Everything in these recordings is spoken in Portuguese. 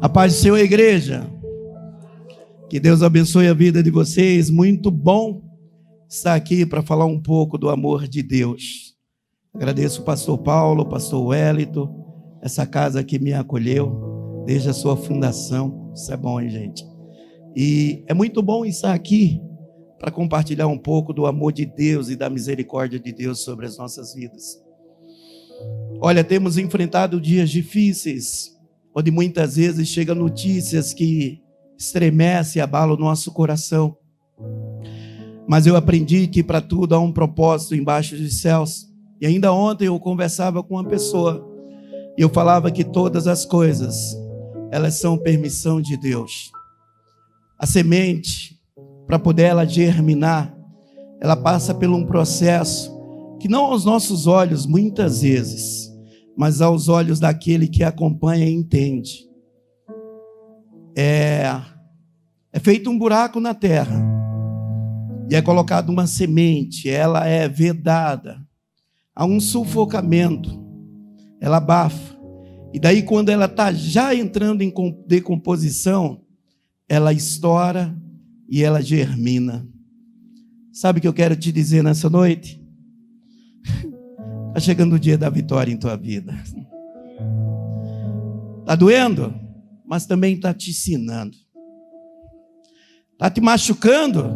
A paz do Senhor, igreja. Que Deus abençoe a vida de vocês. Muito bom estar aqui para falar um pouco do amor de Deus. Agradeço o pastor Paulo, o pastor Wellington, essa casa que me acolheu desde a sua fundação. Isso é bom, hein, gente? E é muito bom estar aqui para compartilhar um pouco do amor de Deus e da misericórdia de Deus sobre as nossas vidas. Olha, temos enfrentado dias difíceis, onde muitas vezes chegam notícias que estremecem e abalam o nosso coração. Mas eu aprendi que para tudo há um propósito embaixo dos céus. E ainda ontem eu conversava com uma pessoa e eu falava que todas as coisas, elas são permissão de Deus. A semente, para poder ela germinar, ela passa por um processo que não aos nossos olhos, muitas vezes, mas aos olhos daquele que acompanha e entende. É feito um buraco na terra e é colocada uma semente, ela é vedada, há um sufocamento, ela abafa, e daí quando ela está já entrando em decomposição, ela estoura e ela germina. Sabe o que eu quero te dizer nessa noite? Está chegando o dia da vitória em tua vida. Está doendo? Mas também está te ensinando. Está te machucando?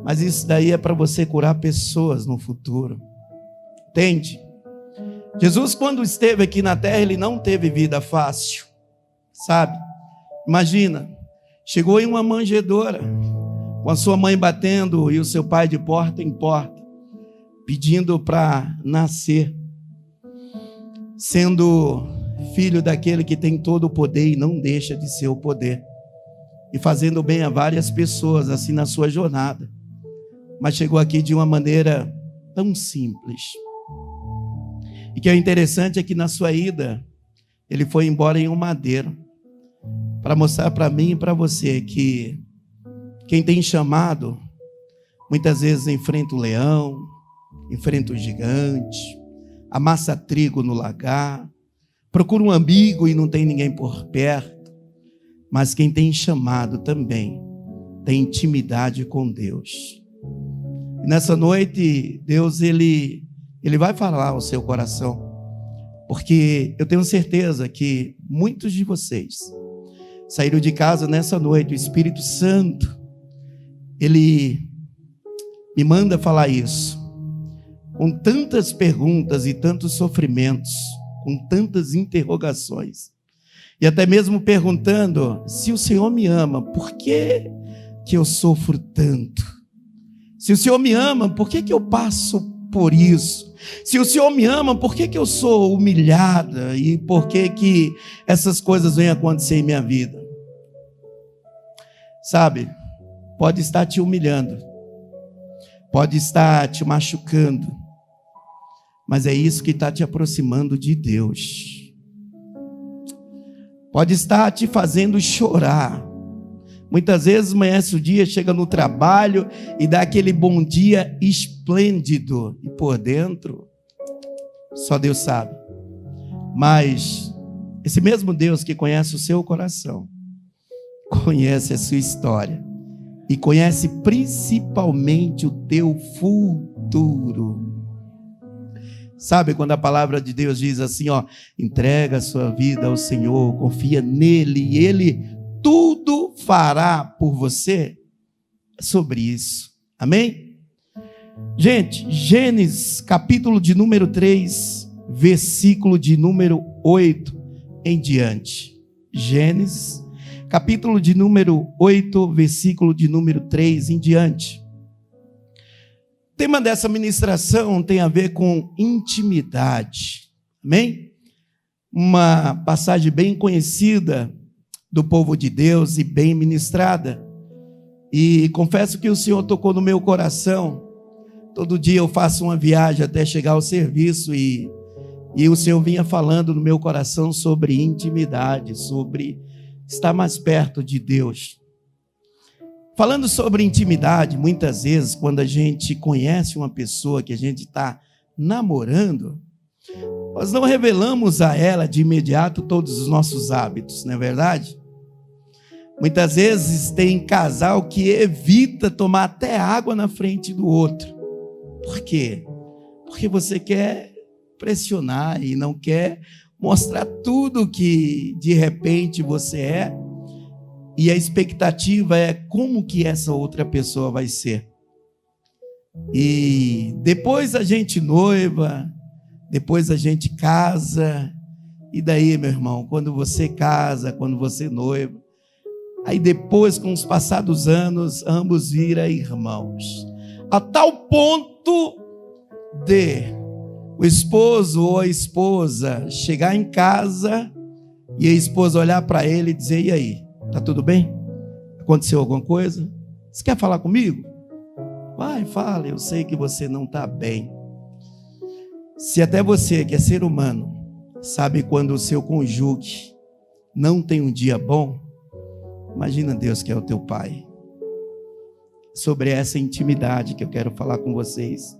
Mas isso daí é para você curar pessoas no futuro. Entende? Jesus, quando esteve aqui na terra, ele não teve vida fácil. Sabe? Imagina, chegou em uma manjedoura, com a sua mãe batendo e o seu pai de porta em porta, pedindo para nascer, sendo filho daquele que tem todo o poder e não deixa de ser o poder, e fazendo bem a várias pessoas assim na sua jornada, mas chegou aqui de uma maneira tão simples. E que é interessante é que na sua ida ele foi embora em um madeiro, para mostrar para mim e para você que quem tem chamado muitas vezes enfrenta o leão, enfrenta o gigante, amassa trigo no lagar, procura um amigo e não tem ninguém por perto. Mas quem tem chamado também tem intimidade com Deus. E nessa noite, Deus ele vai falar ao seu coração, porque eu tenho certeza que muitos de vocês saíram de casa nessa noite, o Espírito Santo, ele me manda falar isso, com tantas perguntas e tantos sofrimentos, com tantas interrogações, e até mesmo perguntando: se o Senhor me ama, por que eu sofro tanto? Se o Senhor me ama, por que eu passo por isso? Se o Senhor me ama, por que eu sou humilhada? E por que essas coisas vêm acontecer em minha vida? Sabe, pode estar te humilhando, pode estar te machucando, mas é isso que está te aproximando de Deus. Pode estar te fazendo chorar. Muitas vezes amanhece o dia, chega no trabalho e dá aquele bom dia esplêndido, e por dentro só Deus sabe. Mas esse mesmo Deus que conhece o seu coração, conhece a sua história e conhece principalmente o teu futuro. Sabe quando a palavra de Deus diz assim, entrega a sua vida ao Senhor, confia nele e ele tudo fará por você? É sobre isso, amém? Gente, Gênesis capítulo de número 3, versículo de número 8 em diante. Gênesis capítulo de número 8, versículo de número 3 em diante. O tema dessa ministração tem a ver com intimidade, amém? Uma passagem bem conhecida do povo de Deus e bem ministrada, e confesso que o Senhor tocou no meu coração. Todo dia eu faço uma viagem até chegar ao serviço e o Senhor vinha falando no meu coração sobre intimidade, sobre estar mais perto de Deus. Falando sobre intimidade, muitas vezes, quando a gente conhece uma pessoa que a gente está namorando, nós não revelamos a ela de imediato todos os nossos hábitos, não é verdade? Muitas vezes tem casal que evita tomar até água na frente do outro. Por quê? Porque você quer pressionar e não quer mostrar tudo que de repente você é, e a expectativa é como que essa outra pessoa vai ser. E depois a gente noiva, depois a gente casa, e daí, meu irmão, quando você casa, quando você noiva, aí depois, com os passados anos, ambos viram irmãos, a tal ponto de o esposo ou a esposa chegar em casa e a esposa olhar para ele e dizer: e aí, tá tudo bem? Aconteceu alguma coisa? Você quer falar comigo? Vai, fala, eu sei que você não está bem. Se até você, que é ser humano, sabe quando o seu cônjuge não tem um dia bom, imagina Deus, que é o teu pai. Sobre essa intimidade que eu quero falar com vocês.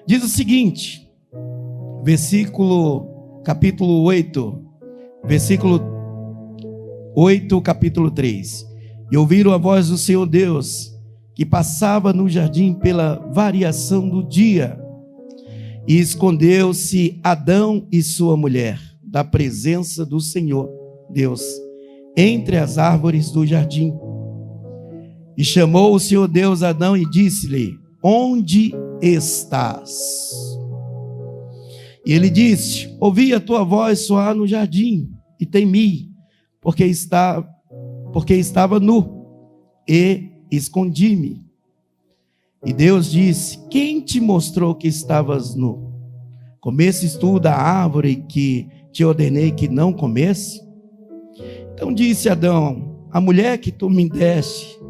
Diz o seguinte, capítulo 8, versículo 8, capítulo 3. E ouviram a voz do Senhor Deus, que passava no jardim pela variação do dia, e escondeu-se Adão e sua mulher da presença do Senhor Deus entre as árvores do jardim. E chamou o Senhor Deus Adão e disse-lhe: onde estás? E ele disse: ouvi a tua voz soar no jardim e temi, porque estava nu e escondi-me. E Deus disse: quem te mostrou que estavas nu? Comestes tu da árvore que te ordenei que não comesse? Então disse Adão: a mulher que tu me deste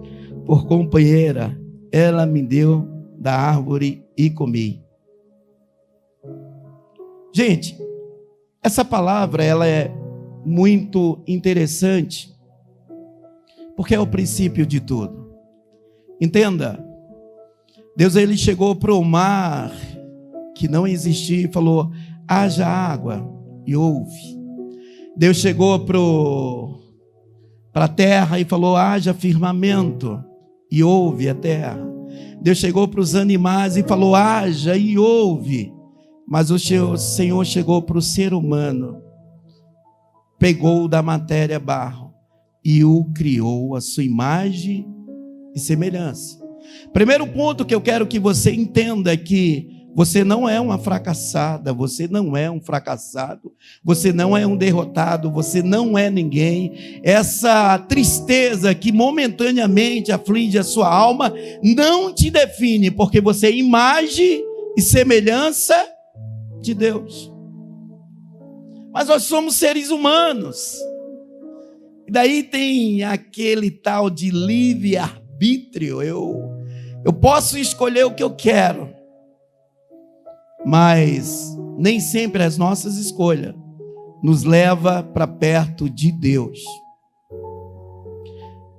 por companheira, ela me deu da árvore e comi. Gente, essa palavra ela é muito interessante, porque é o princípio de tudo. Entenda, Deus ele chegou para o mar que não existia e falou: haja água, e houve. Deus chegou para a terra e falou: haja firmamento, e houve a terra. Deus chegou para os animais e falou: haja, e houve. Mas o Senhor chegou para o ser humano, pegou da matéria barro e o criou à sua imagem e semelhança. Primeiro ponto que eu quero que você entenda é que você não é uma fracassada, você não é um fracassado, você não é um derrotado, você não é ninguém. Essa tristeza que momentaneamente aflige a sua alma não te define, porque você é imagem e semelhança de Deus. Mas nós somos seres humanos, e daí tem aquele tal de livre-arbítrio. Eu posso escolher o que eu quero, mas nem sempre as nossas escolhas nos leva para perto de Deus.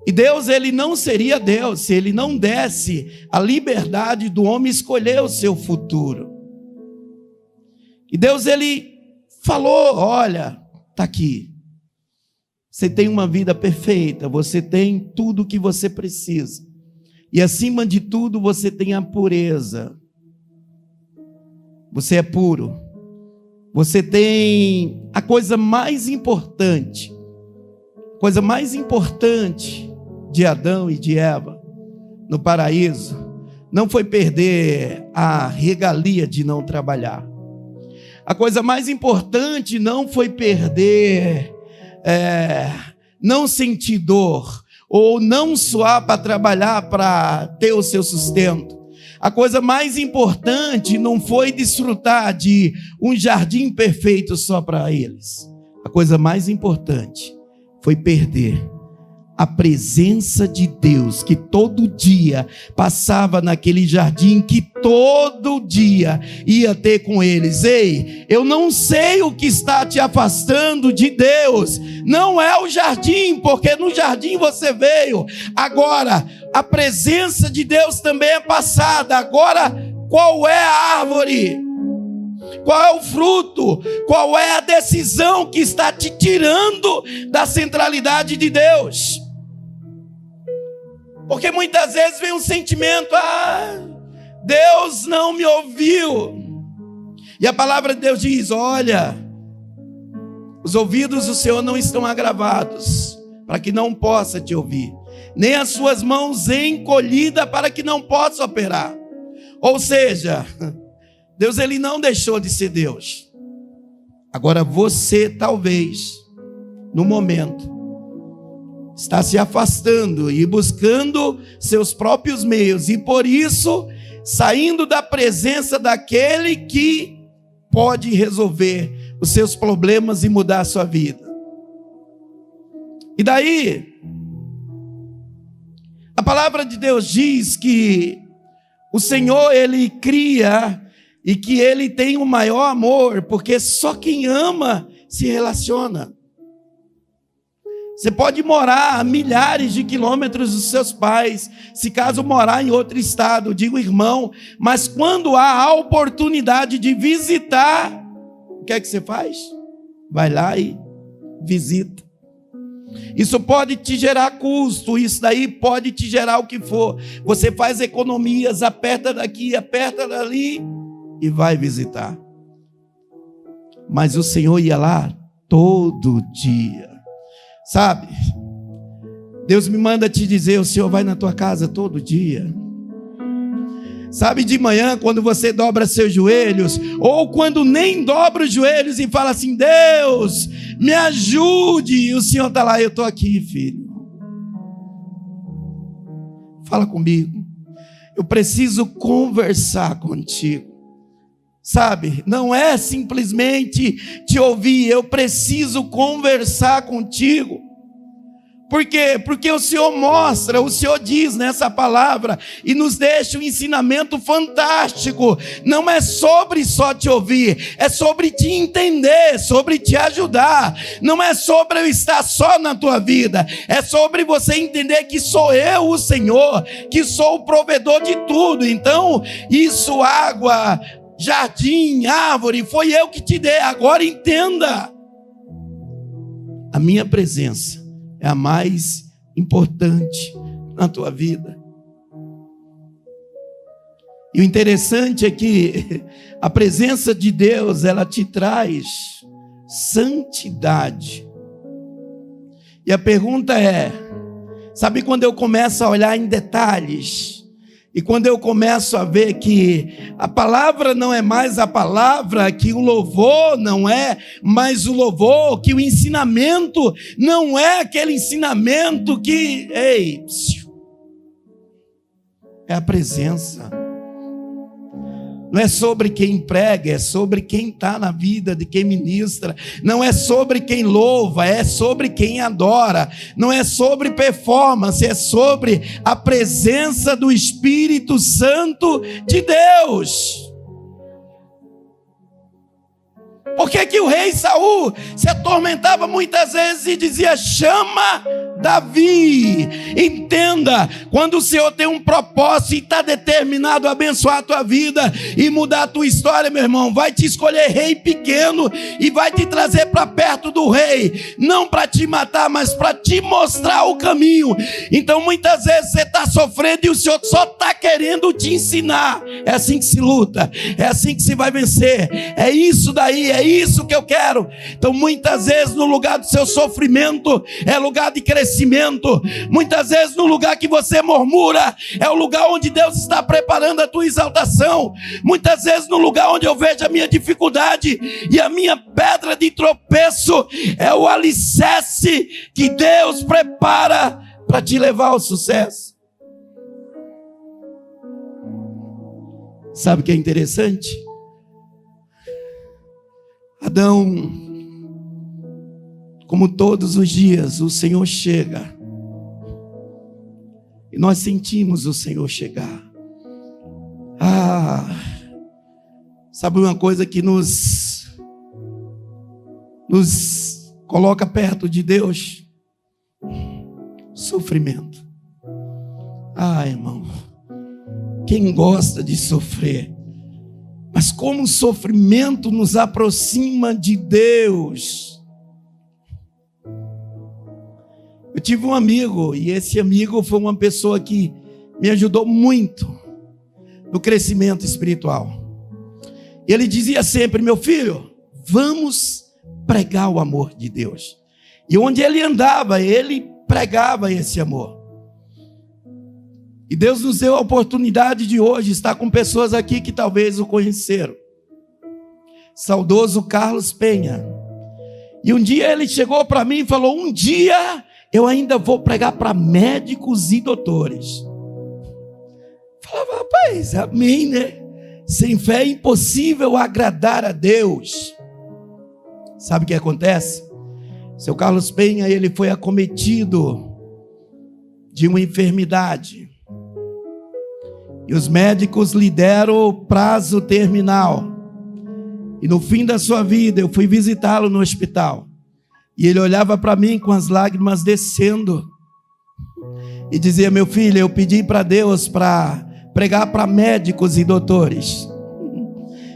E Deus, ele não seria Deus se ele não desse a liberdade do homem escolher o seu futuro. E Deus, ele falou: olha, está aqui, você tem uma vida perfeita, você tem tudo o que você precisa, e acima de tudo você tem a pureza. Você é puro. Você tem a coisa mais importante de Adão e de Eva no paraíso não foi perder a regalia de não trabalhar. A coisa mais importante não foi perder, não sentir dor, ou não suar para trabalhar para ter o seu sustento. A coisa mais importante não foi desfrutar de um jardim perfeito só para eles. A coisa mais importante foi perder a presença de Deus, que todo dia passava naquele jardim, que todo dia ia ter com eles. Ei, eu não sei o que está te afastando de Deus. Não é o jardim, porque no jardim você veio. Agora, a presença de Deus também é passada. Agora, qual é a árvore? Qual é o fruto? Qual é a decisão que está te tirando da centralidade de Deus? Porque muitas vezes vem um sentimento: Deus não me ouviu. E a palavra de Deus diz: olha, os ouvidos do Senhor não estão agravados para que não possa te ouvir, nem as suas mãos encolhidas para que não possa operar. Ou seja, Deus ele não deixou de ser Deus. Agora você talvez, no momento, está se afastando e buscando seus próprios meios, e por isso saindo da presença daquele que pode resolver os seus problemas e mudar a sua vida. E daí, a palavra de Deus diz que o Senhor ele cria e que ele tem o maior amor, porque só quem ama se relaciona. Você pode morar a milhares de quilômetros dos seus pais, se caso morar em outro estado, digo irmão, mas quando há a oportunidade de visitar, o que é que você faz? Vai lá e visita. Isso pode te gerar custo, isso daí pode te gerar o que for. Você faz economias, aperta daqui, aperta dali e vai visitar. Mas o Senhor ia lá todo dia. Sabe? Deus me manda te dizer: o Senhor vai na tua casa todo dia. Sabe, de manhã, quando você dobra seus joelhos, ou quando nem dobra os joelhos e fala assim: Deus, me ajude, e o Senhor está lá: eu estou aqui, filho. Fala comigo. Eu preciso conversar contigo. Sabe, não é simplesmente te ouvir, eu preciso conversar contigo. Por quê? Porque o Senhor mostra, o Senhor diz nessa palavra e nos deixa um ensinamento fantástico. Não é sobre só te ouvir, é sobre te entender, sobre te ajudar. Não é sobre eu estar só na tua vida, é sobre você entender que sou eu o Senhor, que sou o provedor de tudo. Então, isso, água, jardim, árvore, foi eu que te dei. Agora entenda, a minha presença é a mais importante na tua vida. E o interessante é que a presença de Deus, ela te traz santidade. E a pergunta é, sabe quando eu começo a olhar em detalhes, e quando eu começo a ver que a palavra não é mais a palavra, que o louvor não é mais o louvor, que o ensinamento não é aquele ensinamento que, é a presença. Não é sobre quem prega, é sobre quem está na vida de quem ministra. Não é sobre quem louva, é sobre quem adora. Não é sobre performance, é sobre a presença do Espírito Santo de Deus. Por que o rei Saul se atormentava muitas vezes e dizia: chama Davi? Entenda, quando o Senhor tem um propósito e está determinado a abençoar a tua vida e mudar a tua história, meu irmão, vai te escolher rei pequeno e vai te trazer para perto do rei, não para te matar, mas para te mostrar o caminho. Então muitas vezes você está sofrendo e o Senhor só está querendo te ensinar. É assim que se luta, é assim que se vai vencer, é isso daí, é isso que eu quero. Então muitas vezes no lugar do seu sofrimento é lugar de crescimento. Muitas vezes no lugar que você murmura é o lugar onde Deus está preparando a tua exaltação. Muitas vezes no lugar onde eu vejo a minha dificuldade e a minha pedra de tropeço é o alicerce que Deus prepara para te levar ao sucesso. Sabe o que é interessante? Adão, como todos os dias, o Senhor chega. E nós sentimos o Senhor chegar. Sabe uma coisa que nos coloca perto de Deus? Sofrimento. Irmão, quem gosta de sofrer? Mas como o sofrimento nos aproxima de Deus. Eu tive um amigo, e esse amigo foi uma pessoa que me ajudou muito no crescimento espiritual. E ele dizia sempre: meu filho, vamos pregar o amor de Deus. E onde ele andava, ele pregava esse amor. E Deus nos deu a oportunidade de hoje estar com pessoas aqui que talvez o conheceram. Saudoso Carlos Penha. E um dia ele chegou para mim e falou: um dia eu ainda vou pregar para médicos e doutores. Falava: rapaz, amém, né? Sem fé é impossível agradar a Deus. Sabe o que acontece? Seu Carlos Penha, ele foi acometido de uma enfermidade. E os médicos lhe deram o prazo terminal. E no fim da sua vida, eu fui visitá-lo no hospital. E ele olhava para mim com as lágrimas descendo. E dizia: meu filho, eu pedi para Deus para pregar para médicos e doutores.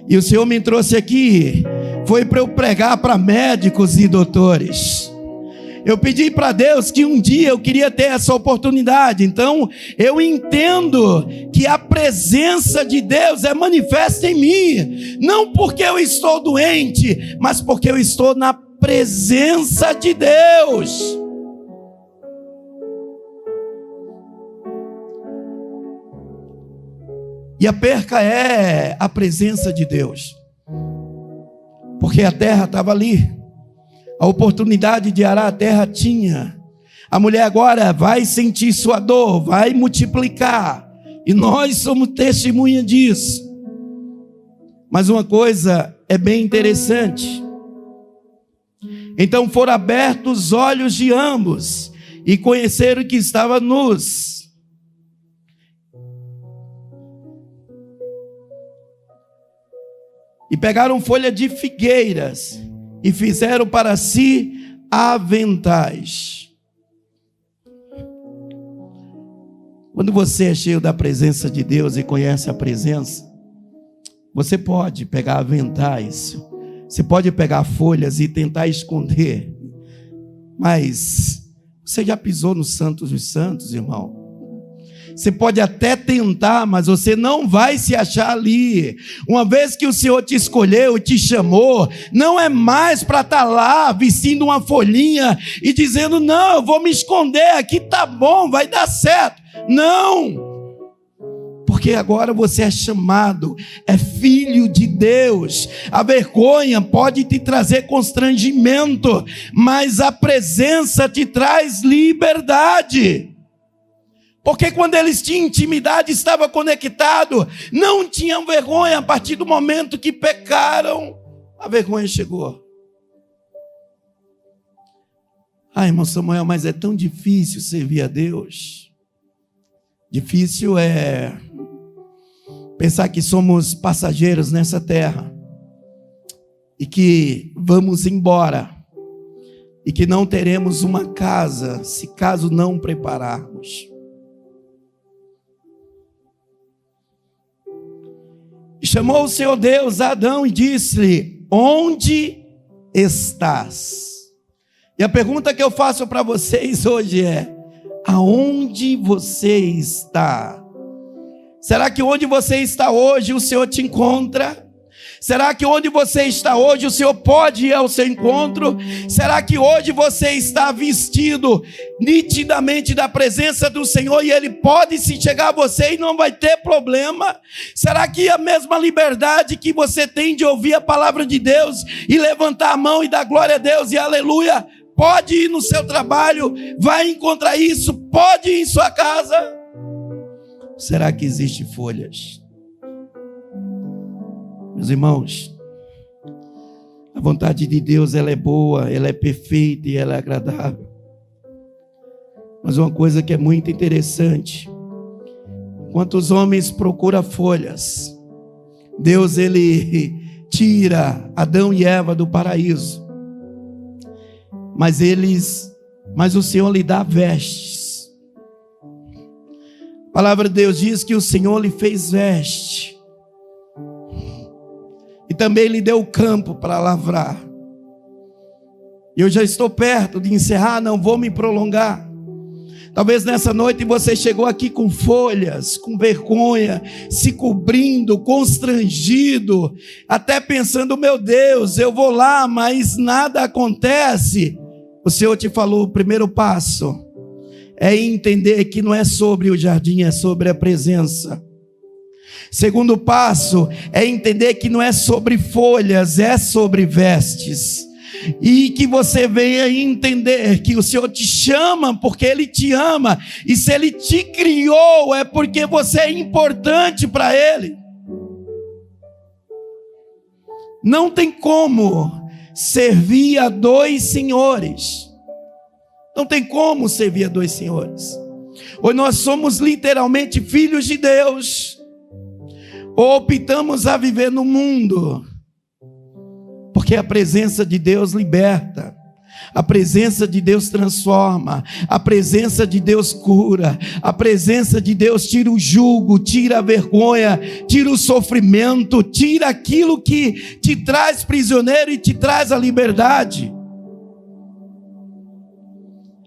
E o Senhor me trouxe aqui, foi para eu pregar para médicos e doutores. Eu pedi para Deus que um dia eu queria ter essa oportunidade. Então eu entendo que a presença de Deus é manifesta em mim. Não porque eu estou doente, mas porque eu estou na presença de Deus. E a perca é a presença de Deus. Porque a terra estava ali. A oportunidade de arar a terra tinha. A mulher agora vai sentir sua dor, vai multiplicar. E nós somos testemunha disso. Mas uma coisa é bem interessante. Então foram abertos os olhos de ambos e conheceram que estava nus. E pegaram folha de figueiras e fizeram para si aventais. Quando você é cheio da presença de Deus e conhece a presença, você pode pegar aventais, você pode pegar folhas e tentar esconder. Mas você já pisou no Santo dos Santos, irmão? Você pode até tentar, mas você não vai se achar ali. Uma vez que o Senhor te escolheu, te chamou, não é mais para estar lá vestindo uma folhinha e dizendo: não, eu vou me esconder, aqui tá bom, vai dar certo. Não! Porque agora você é chamado, é filho de Deus. A vergonha pode te trazer constrangimento, mas a presença te traz liberdade. Porque quando eles tinham intimidade, estava conectado, não tinham vergonha. A partir do momento que pecaram, a vergonha chegou. Irmão Samuel, mas é tão difícil servir a Deus. Difícil é pensar que somos passageiros nessa terra e que vamos embora e que não teremos uma casa se caso não prepararmos. Chamou o Senhor Deus a Adão e disse-lhe: onde estás? E a pergunta que eu faço para vocês hoje é: aonde você está? Será que onde você está hoje o Senhor te encontra? Será que onde você está hoje o Senhor pode ir ao seu encontro? Será que hoje você está vestido nitidamente da presença do Senhor e Ele pode se chegar a você e não vai ter problema? Será que a mesma liberdade que você tem de ouvir a palavra de Deus e levantar a mão e dar glória a Deus e aleluia, pode ir no seu trabalho, vai encontrar isso, pode ir em sua casa? Será que existem folhas? Meus irmãos, a vontade de Deus, ela é boa, ela é perfeita e ela é agradável. Mas uma coisa que é muito interessante, enquanto os homens procuram folhas, Deus, ele tira Adão e Eva do paraíso. Mas o Senhor lhe dá vestes. A palavra de Deus diz que o Senhor lhe fez veste. também lhe deu o campo para lavrar. Eu já estou perto de encerrar, não vou me prolongar. Talvez nessa noite você chegou aqui com folhas, com vergonha, se cobrindo, constrangido, até pensando, meu Deus, eu vou lá, mas nada acontece. O Senhor te falou, o primeiro passo é entender que não é sobre o jardim, é sobre a presença. Segundo passo é entender que não é sobre folhas, é sobre vestes. E que você venha entender que o Senhor te chama porque Ele te ama. E se Ele te criou é porque você é importante para Ele. Não tem como servir a dois senhores. Não tem como servir a dois senhores. Ou nós somos literalmente filhos de Deus, ou optamos a viver no mundo. Porque a presença de Deus liberta, a presença de Deus transforma, a presença de Deus cura, a presença de Deus tira o jugo, tira a vergonha, tira o sofrimento, tira aquilo que te traz prisioneiro e te traz a liberdade.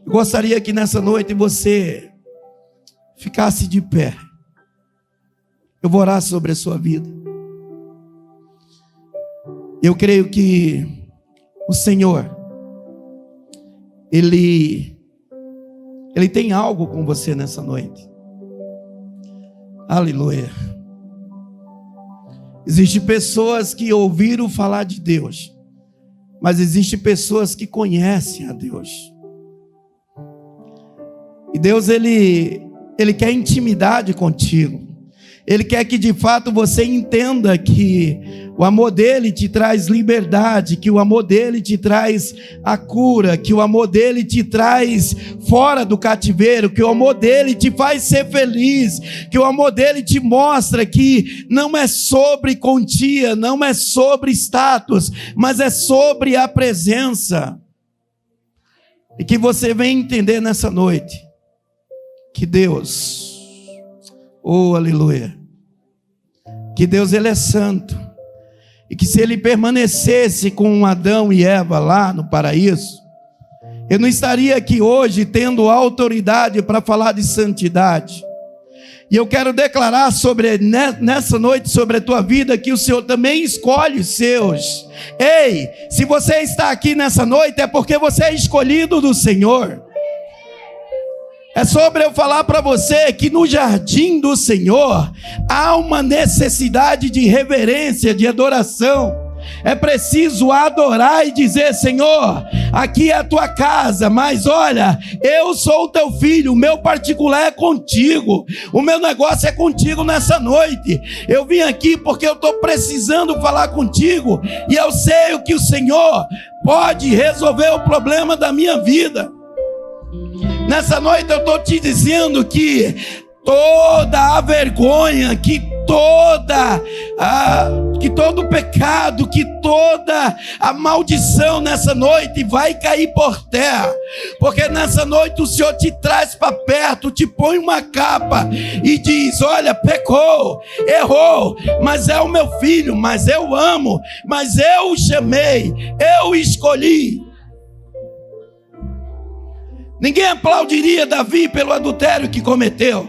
Eu gostaria que nessa noite você ficasse de pé. Eu vou orar sobre a sua vida. Eu creio que o Senhor, Ele tem algo com você nessa noite. Aleluia. Existem pessoas que ouviram falar de Deus, mas existem pessoas que conhecem a Deus. E Deus, Ele quer intimidade contigo. Ele quer que de fato você entenda que o amor dele te traz liberdade, que o amor dele te traz a cura, que o amor dele te traz fora do cativeiro, que o amor dele te faz ser feliz, que o amor dele te mostra que não é sobre quantia, não é sobre status, mas é sobre a presença. E que você venha entender nessa noite que Deus, oh aleluia, que Deus Ele é santo, e que se Ele permanecesse com Adão e Eva lá no paraíso, eu não estaria aqui hoje tendo autoridade para falar de santidade. E eu quero declarar nessa noite sobre a tua vida que o Senhor também escolhe os seus. Ei, se você está aqui nessa noite é porque você é escolhido do Senhor. É sobre eu falar para você que no jardim do Senhor há uma necessidade de reverência, de adoração. É preciso adorar e dizer: Senhor, aqui é a tua casa, mas olha, eu sou o teu filho, o meu particular é contigo, o meu negócio é contigo nessa noite. Eu vim aqui porque eu estou precisando falar contigo, e eu sei que o Senhor pode resolver o problema da minha vida. Nessa noite eu estou te dizendo que toda a vergonha, que todo pecado, que toda a maldição nessa noite vai cair por terra, porque nessa noite o Senhor te traz para perto, te põe uma capa e diz: olha, pecou, errou, mas é o meu filho, mas eu amo, mas eu o chamei, eu o escolhi. Ninguém aplaudiria Davi pelo adultério que cometeu.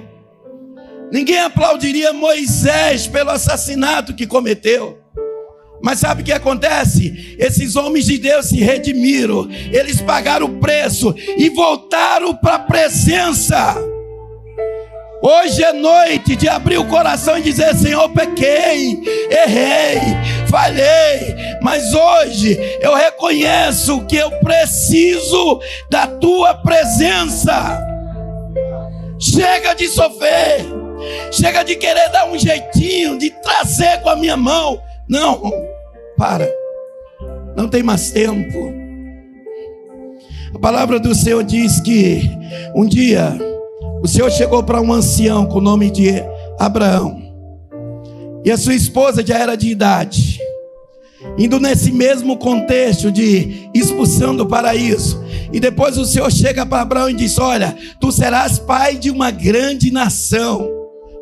Ninguém aplaudiria Moisés pelo assassinato que cometeu. Mas sabe o que acontece? Esses homens de Deus se redimiram. Eles pagaram o preço e voltaram para a presença. Hoje é noite de abrir o coração e dizer: Senhor, pequei, errei, falhei, mas hoje eu reconheço que eu preciso da tua presença. Chega de sofrer, chega de querer dar um jeitinho, de trazer com a minha mão. Não, para, não tem mais tempo. A palavra do Senhor diz que um dia o Senhor chegou para um ancião com o nome de Abraão, e a sua esposa já era de idade, indo nesse mesmo contexto de expulsão do paraíso. E depois o Senhor chega para Abraão e diz: olha, tu serás pai de uma grande nação.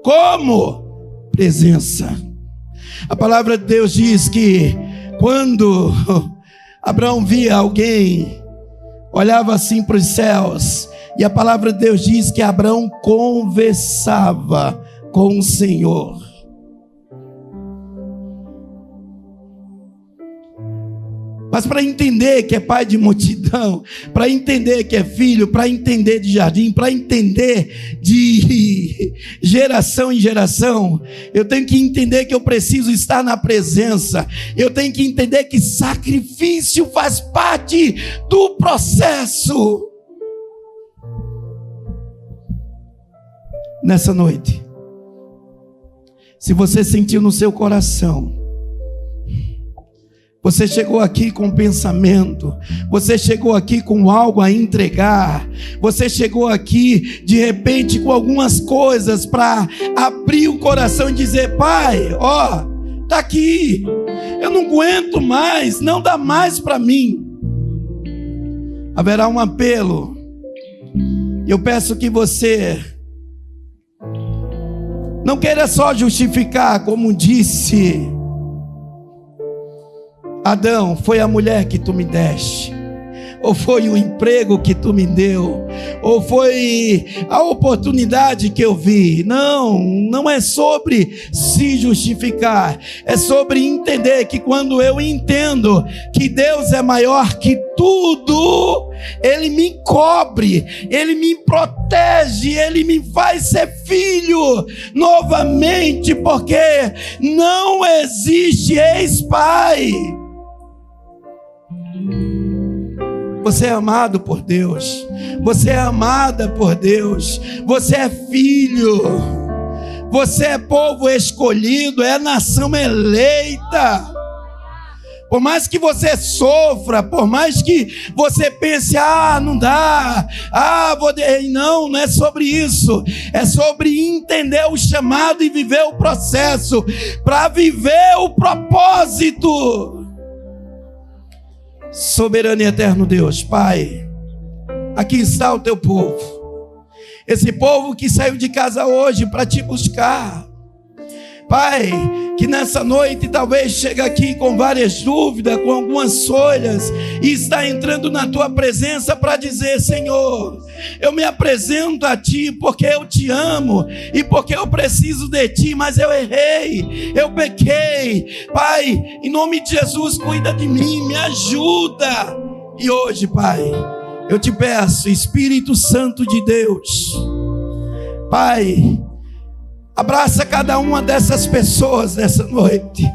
Como? Presença. A palavra de Deus diz que quando Abraão via alguém, olhava assim para os céus, e a palavra de Deus diz que Abraão conversava com o Senhor. Mas para entender que é pai de multidão, para entender que é filho, para entender de jardim, para entender de geração em geração, eu tenho que entender que eu preciso estar na presença. Eu tenho que entender que sacrifício faz parte do processo. Nessa noite, se você sentiu no seu coração, você chegou aqui com pensamento, você chegou aqui com algo a entregar, você chegou aqui de repente com algumas coisas para abrir o coração e dizer: Pai, ó, tá aqui, eu não aguento mais, não dá mais para mim. Haverá um apelo. Eu peço que você não queira só justificar, como disse Adão: foi a mulher que tu me deste, ou foi o emprego que tu me deu, ou foi a oportunidade que eu vi. Não é sobre se justificar, é sobre entender que quando eu entendo que Deus é maior que tudo, Ele me cobre, Ele me protege, Ele me faz ser filho novamente, porque não existe ex-pai. Você é amado por Deus, você é amada por Deus, você é filho, você é povo escolhido, é nação eleita. Por mais que você sofra, por mais que você pense: não dá, não é sobre isso. É sobre entender o chamado e viver o processo, para viver o propósito. Soberano e eterno Deus, Pai, aqui está o teu povo, esse povo que saiu de casa hoje para te buscar. Pai, que nessa noite talvez chegue aqui com várias dúvidas, com algumas folhas, e está entrando na tua presença para dizer: Senhor, eu me apresento a ti porque eu te amo e porque eu preciso de ti, mas eu errei, eu pequei. Pai, em nome de Jesus, cuida de mim, me ajuda. E hoje, Pai, eu te peço, Espírito Santo de Deus, Pai, abraça cada uma dessas pessoas nessa noite.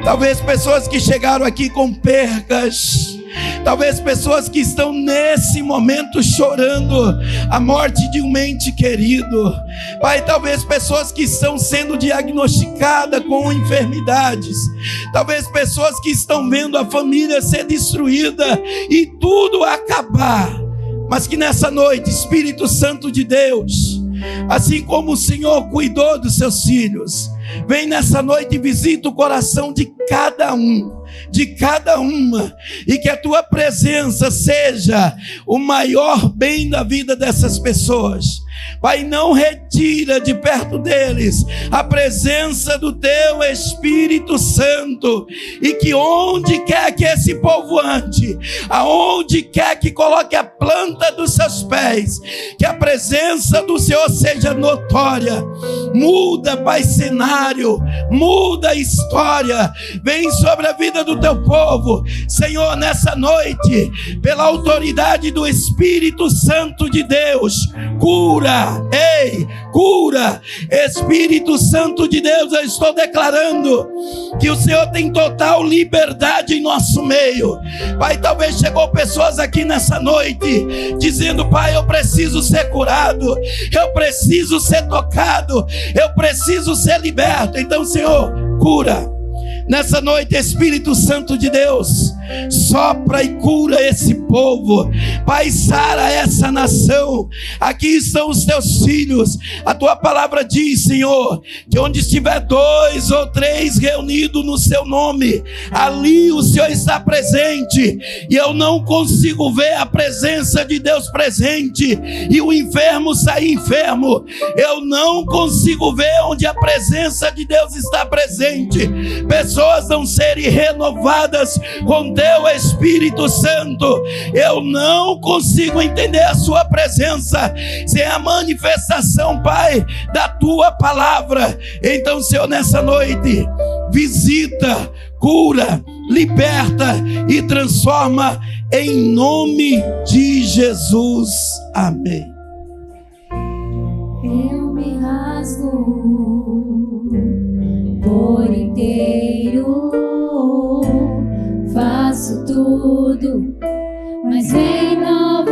Talvez pessoas que chegaram aqui com percas, talvez pessoas que estão nesse momento chorando a morte de um ente querido. Pai, talvez pessoas que estão sendo diagnosticadas com enfermidades, talvez pessoas que estão vendo a família ser destruída e tudo acabar. Mas que nessa noite, Espírito Santo de Deus, assim como o Senhor cuidou dos seus filhos, vem nessa noite e visita o coração de cada um, de cada uma, e que a tua presença seja o maior bem da vida dessas pessoas. Pai, não retira de perto deles a presença do teu Espírito Santo, e que onde quer que esse povo ande, aonde quer que coloque a planta dos seus pés, que a presença do Senhor seja notória. Muda, Pai, cenário, muda a história, vem sobre a vida do teu povo, Senhor, nessa noite, pela autoridade do Espírito Santo de Deus, cura, cura. Espírito Santo de Deus, eu estou declarando que o Senhor tem total liberdade em nosso meio. Pai, talvez chegou pessoas aqui nessa noite dizendo: Pai, eu preciso ser curado, eu preciso ser tocado, eu preciso ser liberto. Então, Senhor, cura. Nessa noite, Espírito Santo de Deus, sopra e cura esse povo. Pai, sara essa nação. Aqui estão os teus filhos. A tua palavra diz, Senhor, que onde estiver 2 ou 3 reunidos no seu nome, ali o Senhor está presente. E eu não consigo ver a presença de Deus presente e o enfermo sair enfermo. Eu não consigo ver onde a presença de Deus está presente. Pessoas não serem renovadas com teu Espírito Santo. Eu não consigo entender a sua presença sem a manifestação, Pai, da tua palavra. Então, Senhor, nessa noite, visita, cura, liberta e transforma em nome de Jesus. Amém. Eu me rasgo por inteiro, faço tudo, mas vem novamente.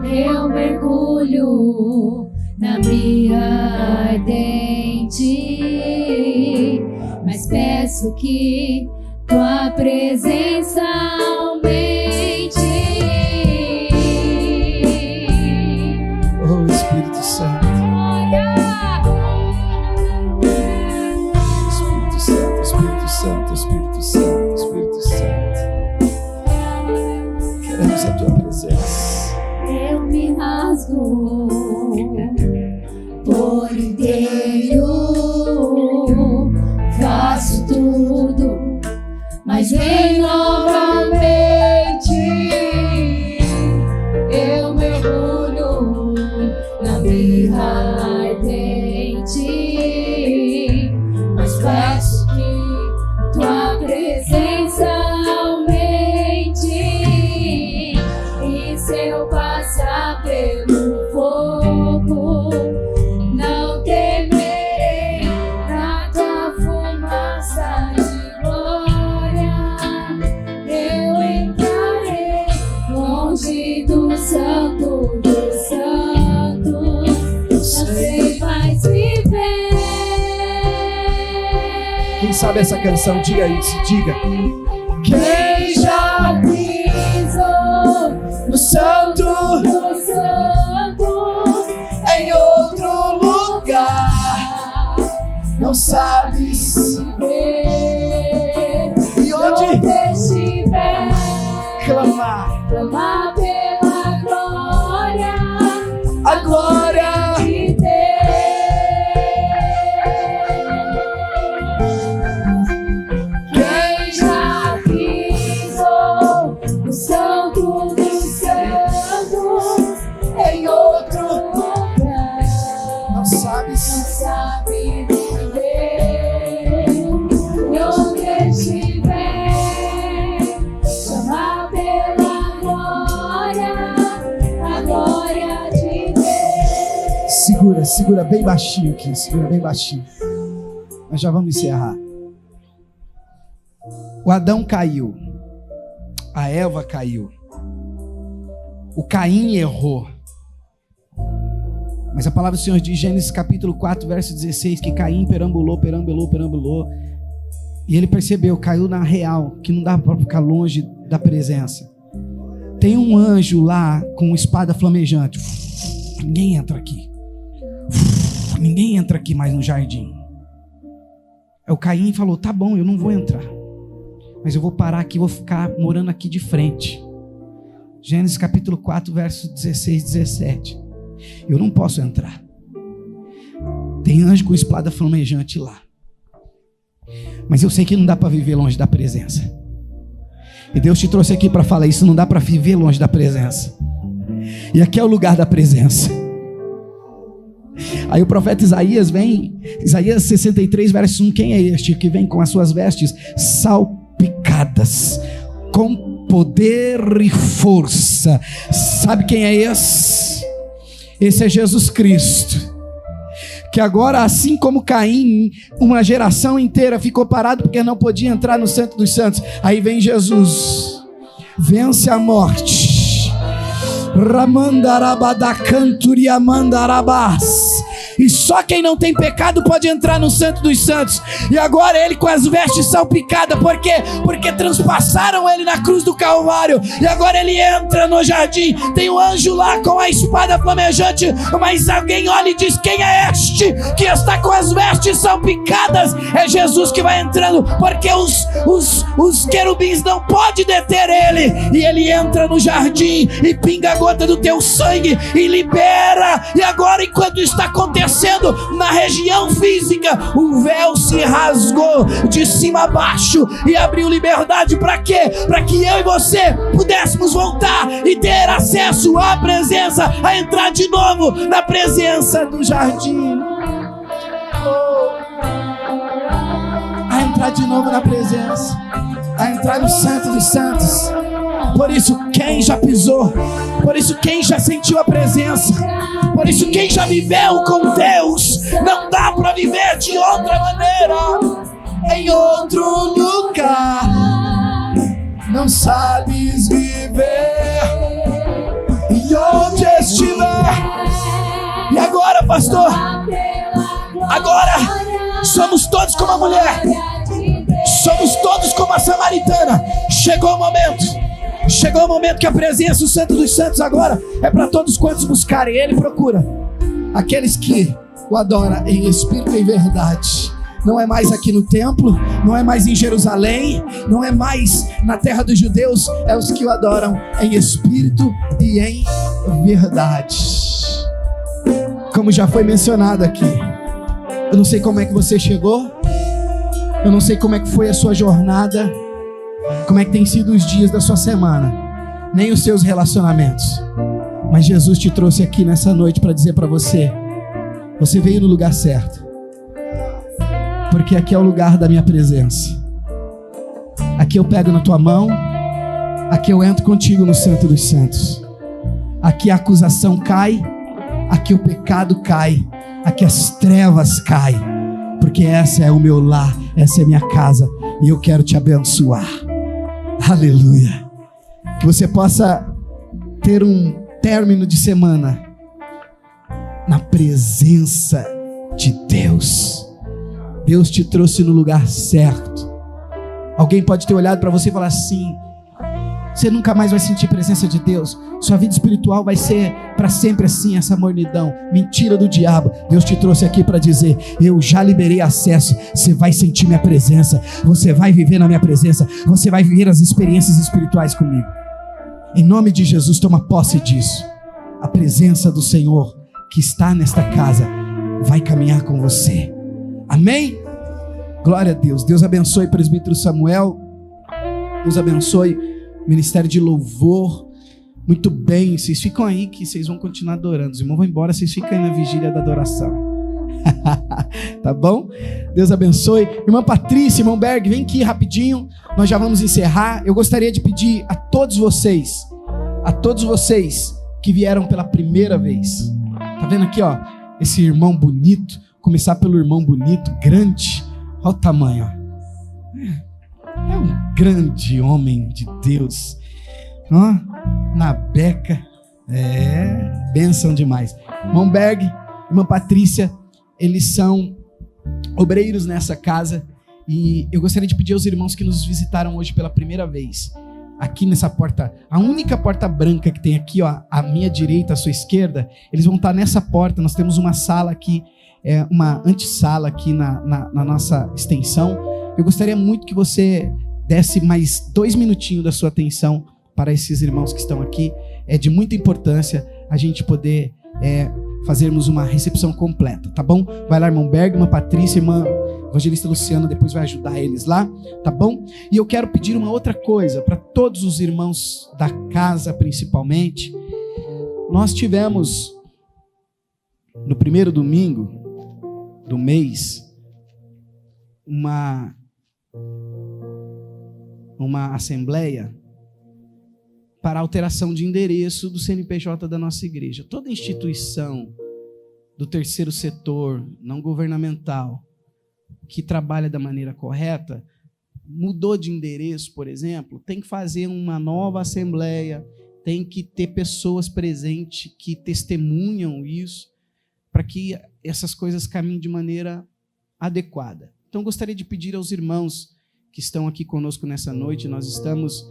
Eu mergulho na minha ardente, mas peço que tua presença aumente. Oh, Espírito Santo. Espírito Santo, Espírito Santo, Espírito Santo, Espírito Santo. Queremos a tua presença. Eu me rasgo por inteiro, faço tudo, mas vem novamente. Eu mergulho na mirra ardente, mas peço que tua presença aumente. E se eu passar pelo fogo, não temerei nada, fumaça de glória. Eu entrarei longe do santo dos santos. Você faz viver. Quem sabe essa canção, diga isso, diga. Quem já pisou No santo, no santo em outro lugar, não sabes ver. e onde Onde estiver, clamar clamar pela glória, a glória. de Deus. Quem já pisou no santo dos santos, em outro lugar, Não sabes não sabe viver. E onde estiver, chamar pela glória, a glória de Deus. Segura bem baixinho aqui, segura bem baixinho. Nós já vamos encerrar. O Adão caiu, a Eva caiu, o Caim errou. Mas a palavra do Senhor diz, Gênesis capítulo 4, verso 16, que Caim perambulou, e ele percebeu, caiu na real, que não dava para ficar longe da presença. Tem um anjo lá com uma espada flamejante. Ninguém entra aqui. Ninguém entra aqui mais no jardim. Aí o Caim falou, tá bom, eu não vou entrar, mas eu vou parar aqui, vou ficar morando aqui de frente. Gênesis capítulo 4, verso 16, 17. Eu não posso entrar. Tem anjo com espada flamejante lá. Mas eu sei que não dá para viver longe da presença. E Deus te trouxe aqui para falar isso, não dá para viver longe da presença. E aqui é o lugar da presença. Aí o profeta Isaías vem, Isaías 63, verso 1, quem é este que vem com as suas vestes salpicadas, com poder e força? Sabe quem é esse? Esse é Jesus Cristo. Que agora, assim como Caim, uma geração inteira ficou parado porque não podia entrar no Santo dos Santos. Aí vem Jesus, vence a morte. Ramandarabadacanturiamandarabás. e só quem não tem pecado pode entrar no Santo dos Santos. E agora ele com as vestes salpicadas, por quê? Porque transpassaram ele na cruz do Calvário, e agora ele entra no jardim, tem um anjo lá com a espada flamejante, mas alguém olha e diz: quem é este que está com as vestes salpicadas? É Jesus que vai entrando, porque os querubins não podem deter ele, e ele entra no jardim e pinga a gota do teu sangue e libera. E agora, enquanto está acontecendo na região física, o véu se rasgou de cima a baixo e abriu liberdade. Para quê? Para que eu e você pudéssemos voltar e ter acesso à presença, a entrar de novo na presença do jardim, a entrar de novo na presença, a entrar no Santo dos Santos. Por isso, quem já pisou, por isso, quem já sentiu a presença, por isso, quem já viveu com Deus, não dá para viver de outra maneira, em outro lugar. Não sabes viver e onde estiver. E agora, pastor, agora somos todos como a mulher, somos todos como a samaritana. Chegou o momento que a presença do Santo dos Santos agora é para todos quantos buscarem. Ele procura aqueles que o adoram em espírito e em verdade. Não é mais aqui no templo, não é mais em Jerusalém, não é mais na terra dos judeus, é os que o adoram em espírito e em verdade. Como já foi mencionado aqui, eu não sei como é que você chegou, eu não sei como é que foi a sua jornada, como é que tem sido os dias da sua semana, nem os seus relacionamentos, mas Jesus te trouxe aqui nessa noite para dizer para você: você veio no lugar certo, porque aqui é o lugar da minha presença. Aqui eu pego na tua mão, aqui eu entro contigo no Santo dos Santos. Aqui a acusação cai, aqui o pecado cai, aqui as trevas caem, porque essa é o meu lar, essa é a minha casa, e eu quero te abençoar. Aleluia. Que você possa ter um término de semana na presença de Deus. Deus te trouxe no lugar certo. Alguém pode ter olhado para você e falar assim: você nunca mais vai sentir presença de Deus, sua vida espiritual vai ser para sempre assim, essa mornidão. Mentira do diabo. Deus te trouxe aqui para dizer: eu já liberei acesso, você vai sentir minha presença, você vai viver na minha presença, você vai viver as experiências espirituais comigo. Em nome de Jesus, toma posse disso. A presença do Senhor que está nesta casa vai caminhar com você. Amém? Glória a Deus. Deus abençoe o presbítero Samuel. Deus abençoe o ministério de louvor. Muito bem, vocês ficam aí que vocês vão continuar adorando. Os irmãos vão embora, vocês ficam aí na vigília da adoração. Tá bom? Deus abençoe. Irmã Patrícia, irmão Berg, vem aqui rapidinho. Nós já vamos encerrar. Eu gostaria de pedir a todos vocês que vieram pela primeira vez. Tá vendo aqui, ó, esse irmão bonito. Começar pelo irmão bonito, grande. Olha o tamanho, ó. É um grande homem de Deus. Ó, na beca. Bênção demais. Irmão Berg, irmã Patrícia, eles são obreiros nessa casa. E eu gostaria de pedir aos irmãos que nos visitaram hoje pela primeira vez, aqui nessa porta, a única porta branca que tem aqui, ó, à minha direita, à sua esquerda, eles vão estar nessa porta. Nós temos uma sala aqui, uma antessala aqui na nossa extensão. Eu gostaria muito que você desse mais 2 minutinhos da sua atenção para esses irmãos que estão aqui. É de muita importância a gente poder fazermos uma recepção completa, tá bom? Vai lá, irmão Berg, irmã Patrícia, irmã evangelista Luciana, depois vai ajudar eles lá, tá bom? E eu quero pedir uma outra coisa para todos os irmãos da casa, principalmente. Nós tivemos no primeiro domingo do mês uma assembleia para alteração de endereço do CNPJ da nossa igreja. Toda instituição do terceiro setor, não governamental, que trabalha da maneira correta, mudou de endereço, por exemplo, tem que fazer uma nova assembleia, tem que ter pessoas presentes que testemunham isso, para que essas coisas caminhem de maneira adequada. Então, gostaria de pedir aos irmãos que estão aqui conosco nessa noite, nós estamos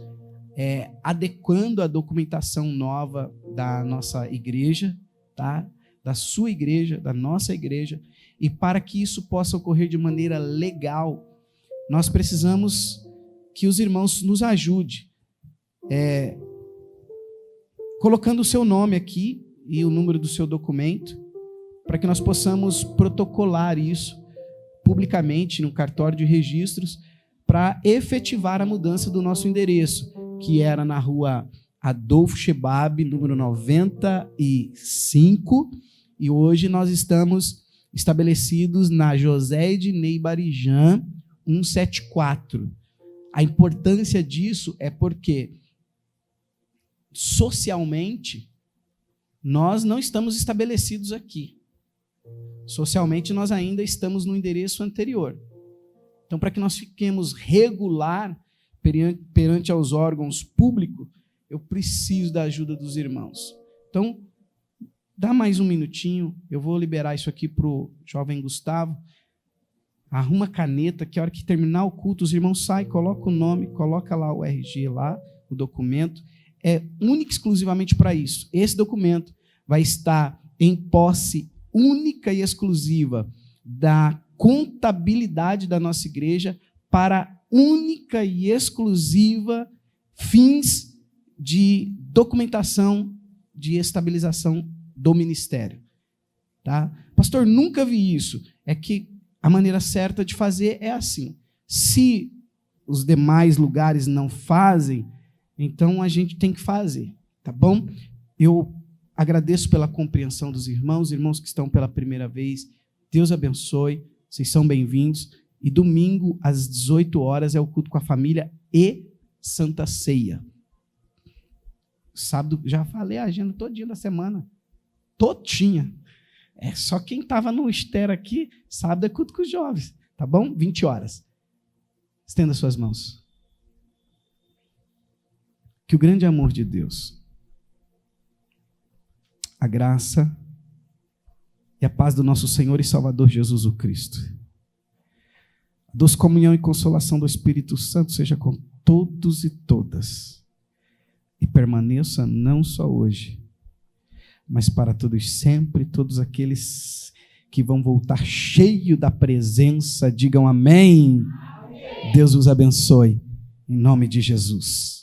adequando a documentação nova da nossa igreja, tá? Da sua igreja, da nossa igreja, e para que isso possa ocorrer de maneira legal, nós precisamos que os irmãos nos ajudem, colocando o seu nome aqui e o número do seu documento, para que nós possamos protocolar isso publicamente no cartório de registros, para efetivar a mudança do nosso endereço, que era na rua Adolfo Chebab, número 95, e hoje nós estamos estabelecidos na José Ednei Barijan, 174. A importância disso é porque, socialmente, nós não estamos estabelecidos aqui. Socialmente, nós ainda estamos no endereço anterior. Então, para que nós fiquemos regular perante aos órgãos públicos, eu preciso da ajuda dos irmãos. Então, dá mais um minutinho, eu vou liberar isso aqui para o jovem Gustavo. Arruma caneta, que a hora que terminar o culto, os irmãos saem, coloca o nome, coloca lá o RG, lá, o documento. É único e exclusivamente para isso. Esse documento vai estar em posse única e exclusiva da contabilidade da nossa igreja para única e exclusiva fins de documentação, de estabilização do ministério. Tá? Pastor, nunca vi isso. É que a maneira certa de fazer é assim. Se os demais lugares não fazem, então a gente tem que fazer, tá bom? Eu agradeço pela compreensão dos irmãos que estão pela primeira vez. Deus abençoe, vocês são bem-vindos. E domingo, às 18 horas, é o culto com a família e Santa Ceia. Sábado, já falei a agenda todinha da semana. Todinha. É só quem estava no estero aqui, sábado é culto com os jovens, tá bom? 20 horas. Estenda suas mãos. Que o grande amor de Deus, a graça e a paz do nosso Senhor e Salvador Jesus o Cristo, a doce comunhão e consolação do Espírito Santo seja com todos e todas, e permaneça não só hoje, mas para todos sempre, todos aqueles que vão voltar cheio da presença, digam amém. Amém. Deus os abençoe, em nome de Jesus.